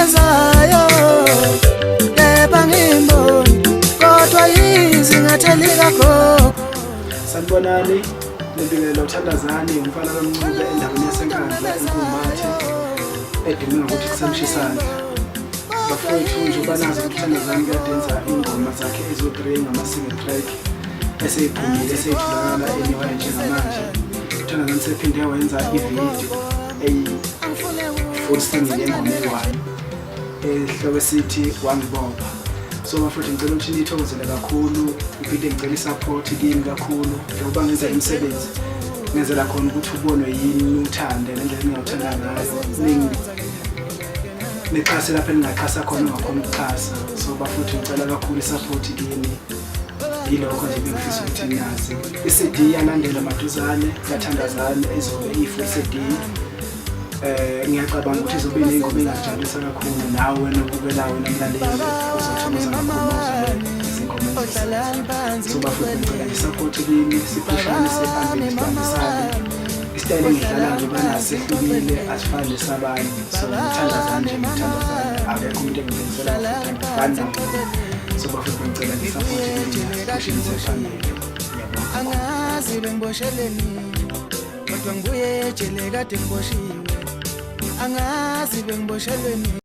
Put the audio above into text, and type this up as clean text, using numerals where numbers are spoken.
engiyenzayo kepha ngimboni kodwa yizingatheli kakho. Sanibonani, Lempilelo Thandazani, umfana kaMncube endaweni yaseNkandla eNkumathe edinga ukuthi kusemshisana. Bafowethu nje banazi ukuthi Thandazani kuyadenza ingoma zakhe ezo-3 ngama-single track eseyiphumile eseyitholakala anyway njengamanje. Thandazani sephinde wenza ividiyo full single yengoma eyi-1 esihloko esithi Wangibopha. So bafowethu ngicela ukuthi nithokozele kakhulu, iphinde ngicela i-support kimi kakhulu njengoba ngenza imisebenzi ngenzela khona ukuthi ubonwe yini uthande nendlela engawuthanda ngayo nixhase lapho eningaxhasa khona ungakhona ukuxhasa. So bafowethu ngicela kakhulu i-support kimi, yilokho nje bengifisa ukuthi niyazi. I-CD yalandela maduzane kaThandazani ezobe iyi-full CD. Ngiyacabanga ukuthi izobe iney'ngoma engakujabulisa kakhulu nawe wena obukelayo namlaleli uzothokoza kakhulu izingoma ezizayo. So bafowethu ngicela nge-support kimi, siphushane sihambe sibambisane. Isitayile engidlala nje banaso sehlukile asifani nesabanye. So ngithandazani nje ngithandazani, akekho umuntu engimenzela futhi angifani namuntu. So bafowethu ngicela nge-support kimi siphushane sihambe. Angazi bengibosheleni kodwa nguye ejele kade ngiboshiwe. Angazi bengiboshelweni.